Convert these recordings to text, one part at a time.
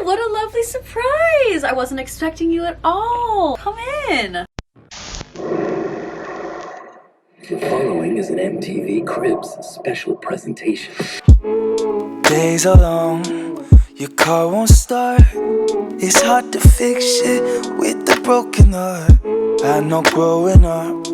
what a lovely surprise! I wasn't expecting you at all. Come in. The following is an MTV Cribs special presentation. Days are long, your car won't start. It's hard to fix shit with the broken heart. I know growing up,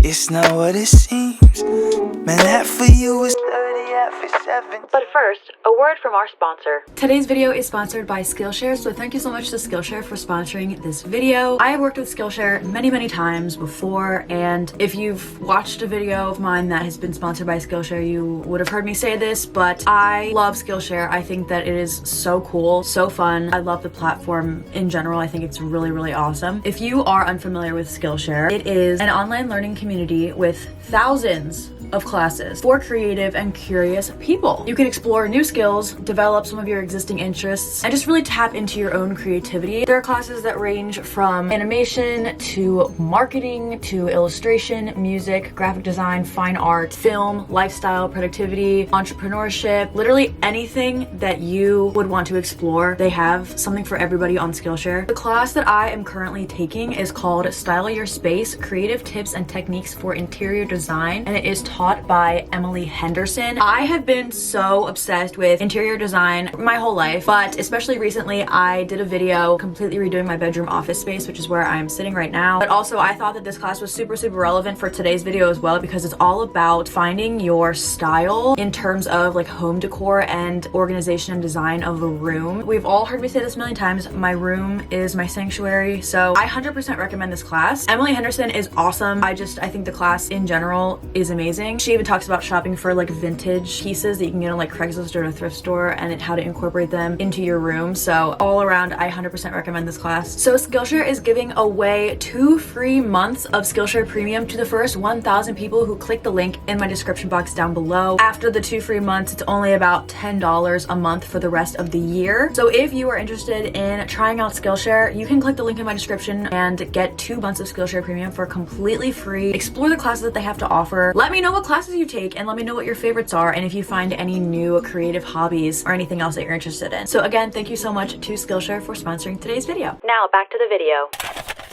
it's not what it seems. Man, that for you is 30, half for 70. But first, a word from our sponsor. Today's video is sponsored by Skillshare, so thank you so much to Skillshare for sponsoring this video. I have worked with Skillshare many times before, and if you've watched a video of mine that has been sponsored by Skillshare, you would have heard me say this, but I love Skillshare. I think that it is so cool, so fun. I love the platform in general. I think it's really awesome. If you are unfamiliar with Skillshare, it is an online learning community with thousands of classes for creative and curious people. You can explore new skills, develop some of your existing interests, and just really tap into your own creativity. There are classes that range from animation to marketing to illustration, music, graphic design, fine art, film, lifestyle, productivity, entrepreneurship, literally anything that you would want to explore. They have something for everybody on Skillshare. The class that I am currently taking is called Style Your Space: Creative Tips and Techniques for Interior Design, and it is taught by Emily Henderson. I have been so obsessed with interior design my whole life, but especially recently I did a video completely redoing my bedroom office space, which is where I'm sitting right now. But also I thought that this class was super relevant for today's video as well, because it's all about finding your style in terms of like home decor and organization and design of a room. We've all heard me say this a million times, my room is my sanctuary, so I 100% recommend this class. Emily Henderson is awesome. I think the class in general is amazing. She even talks about shopping for like vintage pieces that you can get on like Craigslist or a thrift store, and how to incorporate them into your room. So all around, I 100% recommend this class. So Skillshare is giving away 2 free months of Skillshare Premium to the first 1,000 people who click the link in my description box down below. After the 2 free months, it's only about $10 a month for the rest of the year. So if you are interested in trying out Skillshare, you can click the link in my description and get 2 months of Skillshare Premium for completely free. Explore the classes that they have to offer. Let me know what classes you take, and let me know what your favorites are, and if you find any new creative hobbies or anything else that you're interested in. So again, thank you so much to Skillshare for sponsoring today's video. Now back to the video.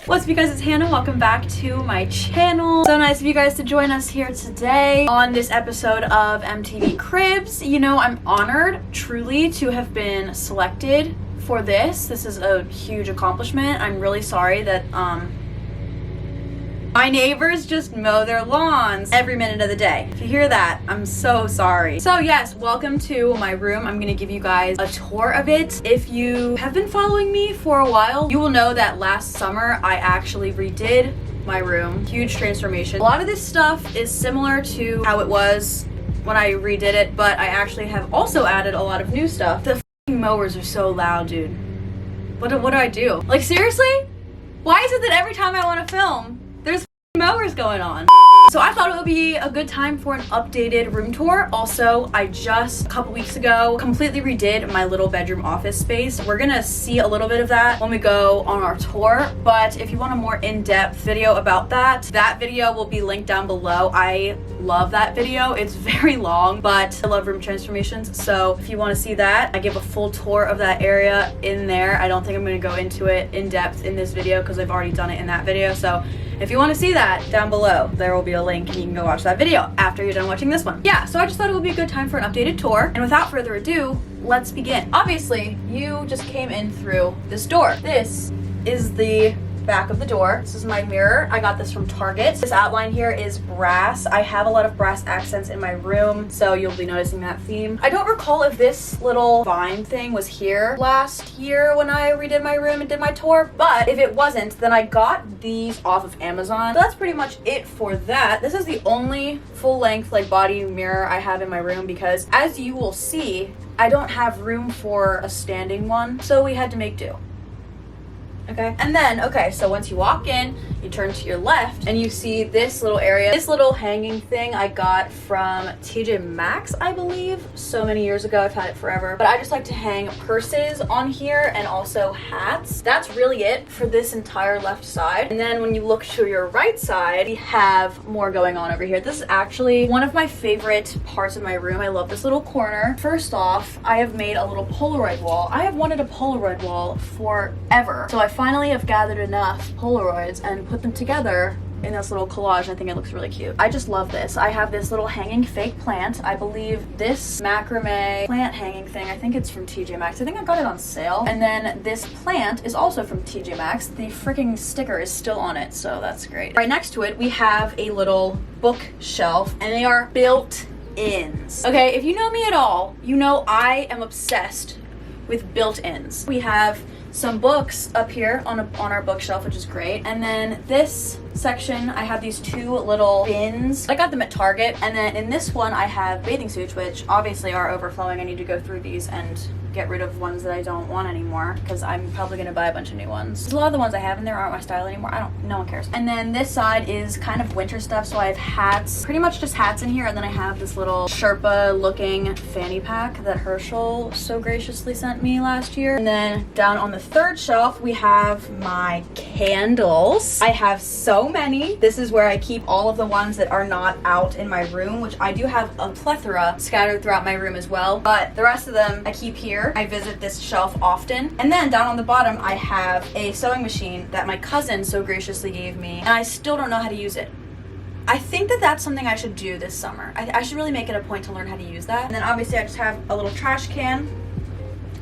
What's up, you guys? It's Hannah. Welcome back to my channel. So nice of you guys to join us here today on this episode of MTV Cribs. You know, I'm honored truly to have been selected for this. This is a huge accomplishment. I'm really sorry that my neighbors just mow their lawns every minute of the day. If you hear that, I'm so sorry. So yes, welcome to my room. I'm gonna give you guys a tour of it. If you have been following me for a while, you will know that last summer I actually redid my room. Huge transformation. A lot of this stuff is similar to how it was when I redid it, but I actually have also added a lot of new stuff. The f***ing mowers are so loud, dude. What do I do? Like, seriously? Why is it that every time I want to film, there's mowers going on? So I thought it would be a good time for an updated room tour. Also, I just a couple weeks ago completely redid my little bedroom office space. We're gonna see a little bit of that when we go on our tour, but if you want a more in-depth video about that video will be linked down below. I love that video. It's very long, but I love room transformations, so if you want to see that, I give a full tour of that area in there. I don't think I'm going to go into it in depth in this video because I've already done it in that video. So if you want to see that, down below there will be a link and you can go watch that video after you're done watching this one. Yeah, so I just thought it would be a good time for an updated tour, and without further ado, let's begin. Obviously, you just came in through this door. This is the back of the door. This is my mirror. I got this from Target. This outline here is brass. I have a lot of brass accents in my room, so you'll be noticing that theme. I don't recall if this little vine thing was here last year when I redid my room and did my tour, but if it wasn't, then I got these off of Amazon. So that's pretty much it for that. This is the only full-length like body mirror I have in my room because, as you will see, I don't have room for a standing one, so we had to make do. okay? And then, okay, so once you walk in, you turn to your left and you see this little area, this little hanging thing I got from TJ Maxx, I believe, so many years ago. I've had it forever, but I just like to hang purses on here and also hats. That's really it for this entire left side. And then when you look to your right side, we have more going on over here. This is actually one of my favorite parts of my room. I love this little corner. First off, I have made a little Polaroid wall. I have wanted a Polaroid wall forever. So I finally have gathered enough Polaroids and put them together in this little collage. I think it looks really cute. I just love this. I have this little hanging fake plant. I believe this macrame plant hanging thing, I think it's from TJ Maxx. I think I got it on sale. And then this plant is also from TJ Maxx. The freaking sticker is still on it, so that's great. Right next to it, we have a little bookshelf, and they are built-ins. Okay, if you know me at all, you know I am obsessed with built-ins. We have some books up here on our bookshelf, which is great. And then this section, I have these two little bins. I got them at Target. And then in this one, I have bathing suits, which obviously are overflowing. I need to go through these and get rid of ones that I don't want anymore, because I'm probably gonna buy a bunch of new ones. A lot of the ones I have in there aren't my style anymore. No one cares. And then this side is kind of winter stuff, so I have hats, pretty much just hats in here, and then I have this little Sherpa looking fanny pack that Herschel so graciously sent me last year. And then down on the third shelf, we have my candles. I have so many. This is where I keep all of the ones that are not out in my room, which I do have a plethora scattered throughout my room as well, but the rest of them I keep here. I visit this shelf often. And then down on the bottom, I have a sewing machine that my cousin so graciously gave me, and I still don't know how to use it. I think that that's something I should do this summer. I should really make it a point to learn how to use that. And then obviously I just have a little trash can.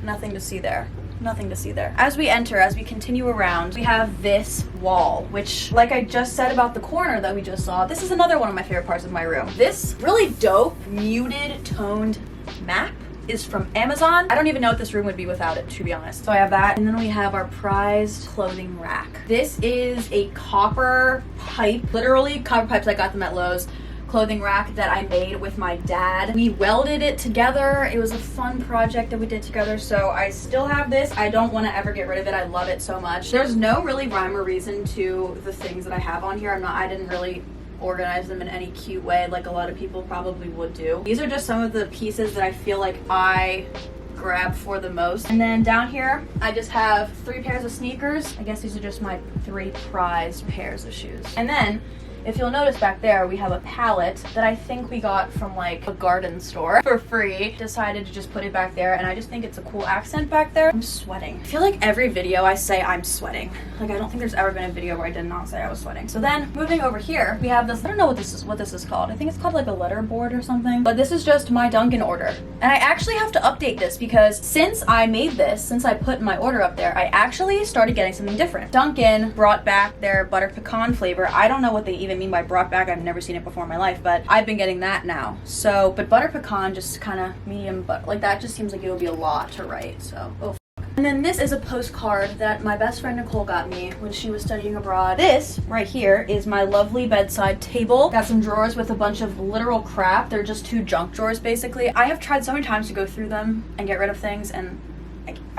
Nothing to see there. Nothing to see there. As we enter, as we continue around, we have this wall, which, like I just said about the corner that we just saw, this is another one of my favorite parts of my room. This really dope, muted, toned map is from Amazon. I don't even know what this room would be without it, to be honest. So I have that. And then we have our prized clothing rack. This is a copper pipe, literally copper pipes. I got them at Lowe's. Clothing rack that I made with my dad. We welded it together. It was a fun project that we did together, so I still have this. I don't want to ever get rid of it. I love it so much. There's no really rhyme or reason to the things that I have on here. I didn't really organize them in any cute way like a lot of people probably would do. These are just some of the pieces that I feel like I grab for the most. And then down here, I just have 3 pairs of sneakers. I guess these are just my 3 prized pairs of shoes. And then if you'll notice back there, we have a palette that I think we got from like a garden store for free. Decided to just put it back there, and I just think it's a cool accent back there. I'm sweating. I feel like every video I say I'm sweating. Like, I don't think there's ever been a video where I did not say I was sweating. So then moving over here, we have this, I don't know what this is called. I think it's called like a letter board or something, but this is just my Dunkin' order. And I actually have to update this because since I made this, since I put my order up there, I actually started getting something different. Dunkin' brought back their butter pecan flavor. I don't know what they even mean by brought back. I've never seen it before in my life, but I've been getting that now. So, but butter pecan just kind of medium, but like that just seems like it would be a lot to write. So, oh. And then this is a postcard that my best friend Nicole got me when she was studying abroad. This right here is my lovely bedside table. Got some drawers with a bunch of literal crap. They're just 2 junk drawers basically. I have tried so many times to go through them and get rid of things, and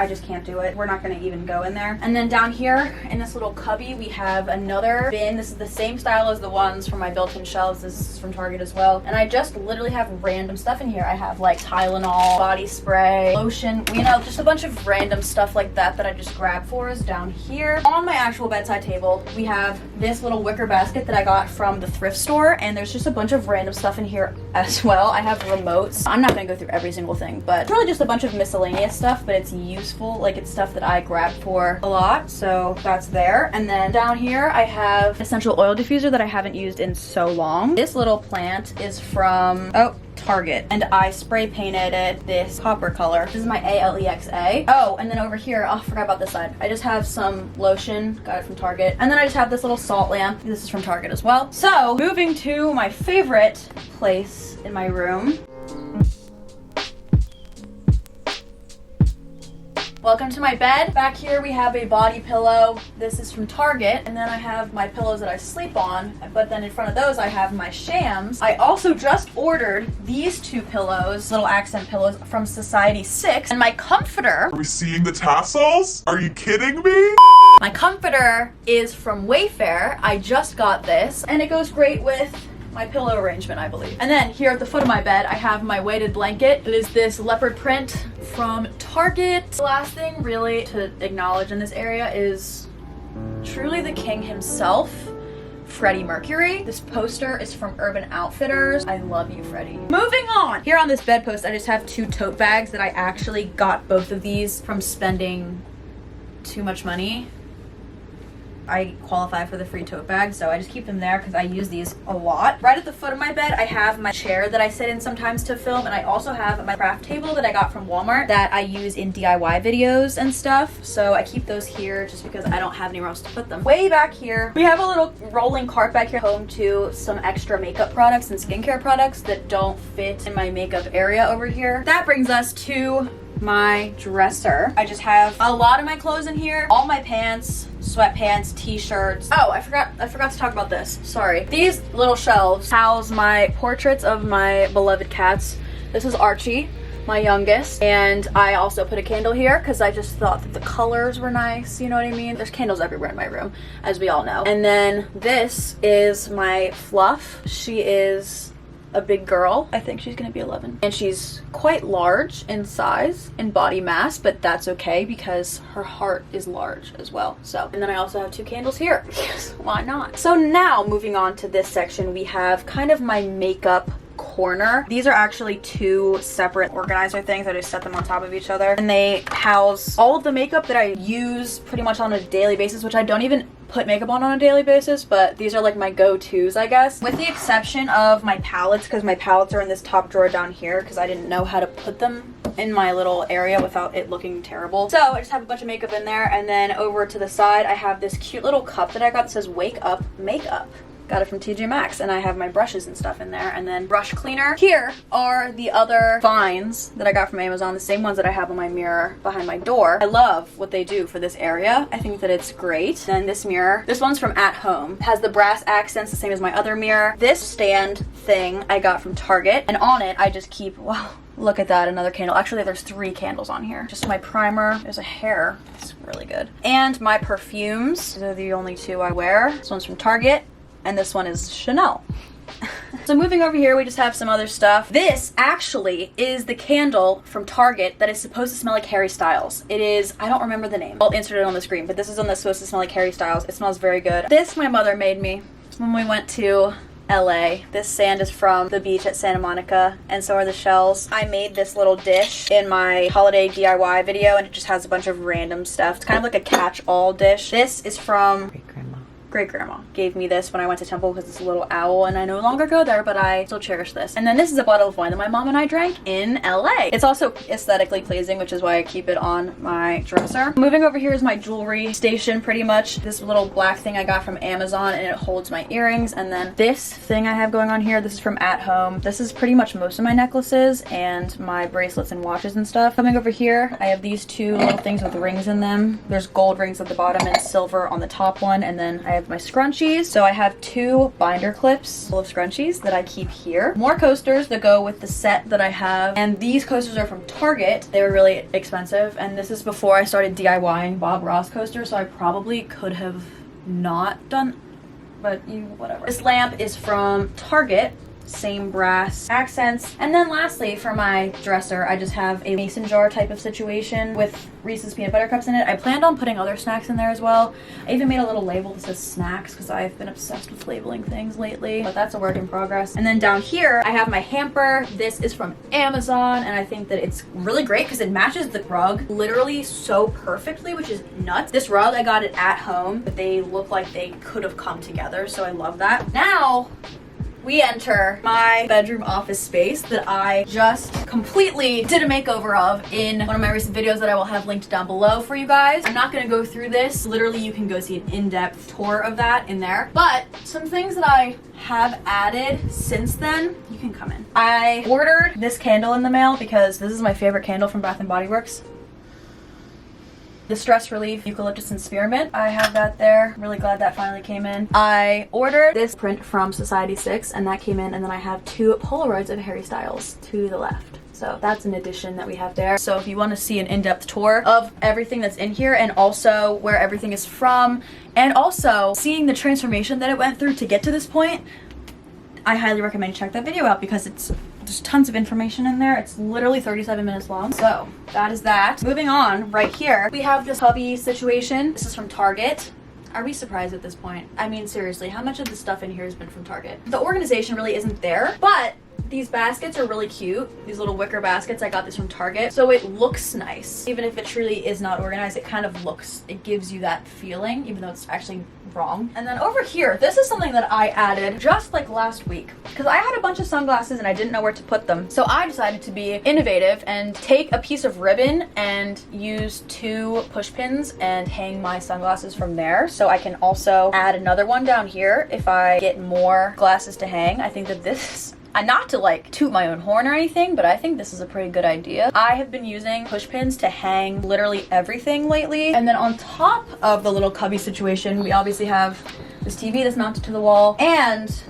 I just can't do it. We're not gonna even go in there. And then down here in this little cubby, we have another bin. This is the same style as the ones from my built-in shelves. This is from Target as well. And I just literally have random stuff in here. I have like Tylenol, body spray, lotion, you know, just a bunch of random stuff like that I just grab for us down here. On my actual bedside table, we have this little wicker basket that I got from the thrift store, and there's just a bunch of random stuff in here as well. I have remotes. I'm not gonna go through every single thing, but it's really just a bunch of miscellaneous stuff, but it's useful. Like, it's stuff that I grab for a lot, so that's there. And then down here I have essential oil diffuser that I haven't used in so long. This little plant is from Target, and I spray painted it this copper color. This is my ALEXA. Oh, and then over here, I forgot about this side. I just have some lotion, got it from Target. And then I just have this little salt lamp. This is from Target as well. So moving to my favorite place in my room. Welcome to my bed. Back here we have a body pillow. This is from Target. And then I have my pillows that I sleep on. But then in front of those I have my shams. I also just ordered these two pillows, little accent pillows from Society 6. And my comforter. Are we seeing the tassels? Are you kidding me? My comforter is from Wayfair. I just got this. And it goes great with my pillow arrangement, I believe. And then here at the foot of my bed, I have my weighted blanket. It is this leopard print from Target. The last thing really to acknowledge in this area is truly the king himself, Freddie Mercury. This poster is from Urban Outfitters. I love you, Freddie. Moving on. Here on this bedpost, I just have two tote bags that I actually got both of these from spending too much money. I qualify for the free tote bag, so I just keep them there because I use these a lot. Right at the foot of my bed, I have my chair that I sit in sometimes to film, and I also have my craft table that I got from Walmart that I use in DIY videos and stuff. So I keep those here just because I don't have anywhere else to put them. Way back here, we have a little rolling cart back here, home to some extra makeup products and skincare products that don't fit in my makeup area over here. That brings us to my dresser. I just have a lot of my clothes in here, all my pants, sweatpants, t-shirts. Oh, I forgot to talk about this. Sorry. These little shelves house my portraits of my beloved cats. This is Archie, my youngest, and I also put a candle here because I just thought that the colors were nice, you know what I mean? There's candles everywhere in my room, as we all know. And then this is my Fluff. She is a big girl. I think she's gonna be 11. And she's quite large in size and body mass, but that's okay because her heart is large as well. So, and then I also have two candles here. Yes, why not? So now moving on to this section, we have kind of my makeup corner. These are actually two separate organizer things. I just set them on top of each other, and they house all of the makeup that I use pretty much on a daily basis, which I don't even put makeup on a daily basis, but these are like my go-tos, I guess, with the exception of my palettes, because my palettes are in this top drawer down here because I didn't know how to put them in my little area without it looking terrible. So I just have a bunch of makeup in there, and then over to the side I have this cute little cup that I got that says Wake Up Makeup. Got it from TJ Maxx, and I have my brushes and stuff in there, and then brush cleaner. Here are the other finds that I got from Amazon, the same ones that I have on my mirror behind my door. I love what they do for this area. I think that it's great. Then this mirror, this one's from At Home. It has the brass accents, the same as my other mirror. This stand thing I got from Target, and on it I just keep, wow, look at that, another candle. Actually, there's 3 candles on here. Just my primer. There's a hair. It's really good. And my perfumes. These are the only 2 I wear. This one's from Target, and this one is Chanel. So moving over here, we just have some other stuff. This actually is the candle from Target that is supposed to smell like Harry Styles. It is, I don't remember the name. I'll insert it on the screen, but this is one that's supposed to smell like Harry Styles. It smells very good. This my mother made me when we went to LA. This sand is from the beach at Santa Monica, and so are the shells. I made this little dish in my holiday DIY video, and it just has a bunch of random stuff. It's kind of like a catch-all dish. This is from great grandma gave me this when I went to Temple because it's a little owl, and I no longer go there, but I still cherish this. And then this is a bottle of wine that my mom and I drank in LA. It's also aesthetically pleasing, which is why I keep it on my dresser. Moving over here is my jewelry station, pretty much. This little black thing I got from Amazon, and it holds my earrings. And then this thing I have going on here, this is from At Home. This is pretty much most of my necklaces and my bracelets and watches and stuff. Coming over here, I have these 2 little things with rings in them. There's gold rings at the bottom and silver on the top one, and then I have my scrunchies. So I have 2 binder clips full of scrunchies that I keep here. More coasters that go with the set that I have, and these coasters are from Target. They were really expensive, and this is before I started DIYing Bob Ross coasters, so I probably could have not done, but whatever. This lamp is from Target. Same brass accents. And then lastly, for my dresser, I just have a mason jar type of situation with Reese's peanut butter cups in it. I planned on putting other snacks in there as well. I even made a little label that says snacks because I've been obsessed with labeling things lately, but that's a work in progress. And then down here, I have my hamper. This is from Amazon, and I think that it's really great because it matches the rug literally so perfectly, which is nuts. This rug, I got it At Home, but they look like they could have come together, so I love that. Now, we enter my bedroom office space that I just completely did a makeover of in one of my recent videos that I will have linked down below for you guys. I'm not going to go through this. Literally, you can go see an in-depth tour of that in there. But some things that I have added since then, you can come in. I ordered this candle in the mail because this is my favorite candle from Bath & Body Works. the Stress Relief Eucalyptus and Spearmint. I have that there. I'm really glad that finally came in. I ordered this print from Society 6 and that came in, and then I have 2 Polaroids of Harry Styles to the left. So that's an addition that we have there. So if you want to see an in-depth tour of everything that's in here and also where everything is from, and also seeing the transformation that it went through to get to this point, I highly recommend you check that video out because there's tons of information in there. It's literally 37 minutes long. So that is that. Moving on, right here, we have this hubby situation. This is from Target. Are we surprised at this point? I mean, seriously, how much of the stuff in here has been from Target? The organization really isn't there, but these baskets are really cute. These little wicker baskets, I got these from Target. So it looks nice. Even if it truly is not organized, it kind of looks, it gives you that feeling, even though it's actually wrong. And then over here, this is something that I added just like last week because I had a bunch of sunglasses and I didn't know where to put them. So I decided to be innovative and take a piece of ribbon and use 2 push pins and hang my sunglasses from there. So I can also add another one down here if I get more glasses to hang. I think that this, not to like toot my own horn or anything, but I think this is a pretty good idea. I have been using push pins to hang literally everything lately. And then on top of the little cubby situation, we obviously have this TV that's mounted to the wall, and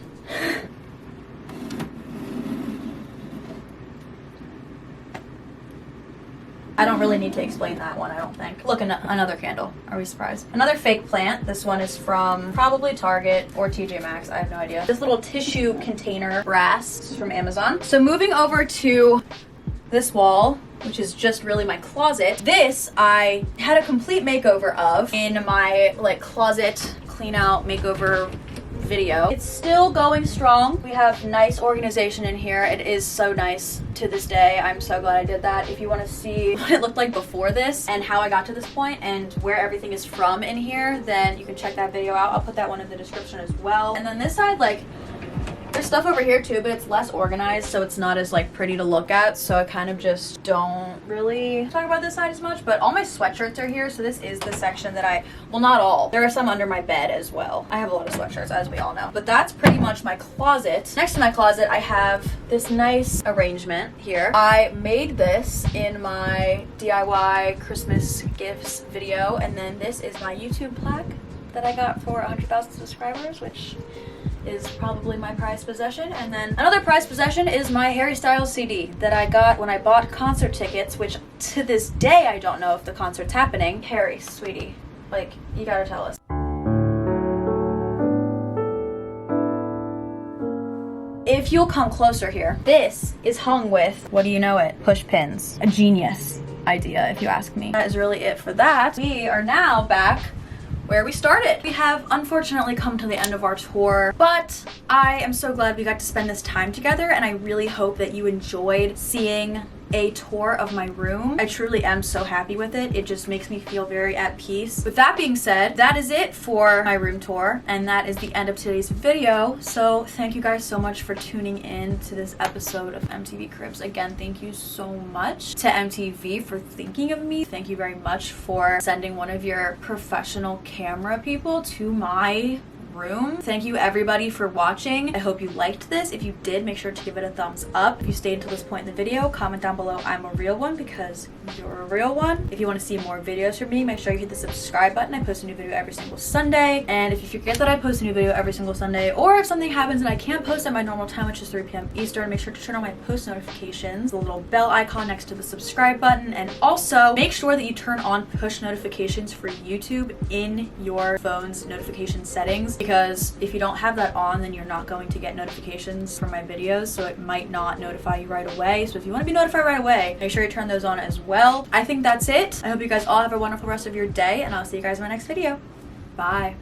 I don't really need to explain that one, I don't think. Look, another candle. Are we surprised? Another fake plant. This one is from probably Target or TJ Maxx. I have no idea. This little tissue container brass. This is from Amazon. So moving over to this wall, which is just really my closet. This I had a complete makeover of in my like closet clean out makeover video. It's still going strong. We have nice organization in here. It is so nice to this day. I'm so glad I did that. If you want to see what it looked like before this and how I got to this point and where everything is from in here, then you can check that video out. I'll put that one in the description as well. And then this side, like, there's stuff over here too, but it's less organized, so it's not as like pretty to look at. So I kind of just don't really talk about this side as much, but all my sweatshirts are here. So this is the section that well, not all. There are some under my bed as well. I have a lot of sweatshirts, as we all know, but that's pretty much my closet. Next to my closet, I have this nice arrangement here. I made this in my DIY Christmas gifts video. And then this is my YouTube plaque that I got for 100,000 subscribers, which is probably my prized possession. And then another prized possession is my Harry Styles CD that I got when I bought concert tickets, which to this day I don't know if the concert's happening. Harry, sweetie, like, you gotta tell us. If you'll come closer here, this is hung with, what do you know it? Push pins. A genius idea, if you ask me. That is really it for that. We are now back where we started. We have unfortunately come to the end of our tour, but I am so glad we got to spend this time together, and I really hope that you enjoyed seeing a tour of my room. I truly am so happy with it. It just makes me feel very at peace. With that being said, that is it for my room tour, and that is the end of today's video. So thank you guys so much for tuning in to this episode of MTV Cribs. Again, thank you so much to MTV for thinking of me. Thank you very much for sending one of your professional camera people to my room. Thank you everybody for watching. I hope you liked this. If you did, make sure to give it a thumbs up. If you stayed until this point in the video, comment down below I'm a real one, because you're a real one. If you want to see more videos from me, make sure you hit the subscribe button. I post a new video every single Sunday. And if you forget that I post a new video every single Sunday, or if something happens and I can't post at my normal time, which is 3 p.m. Eastern, make sure to turn on my post notifications, the little bell icon next to the subscribe button. And also make sure that you turn on push notifications for YouTube in your phone's notification settings, because if you don't have that on, then you're not going to get notifications from my videos, so it might not notify you right away. So if you want to be notified right away, make sure you turn those on as well. I think that's it. I hope you guys all have a wonderful rest of your day, and I'll see you guys in my next video. Bye.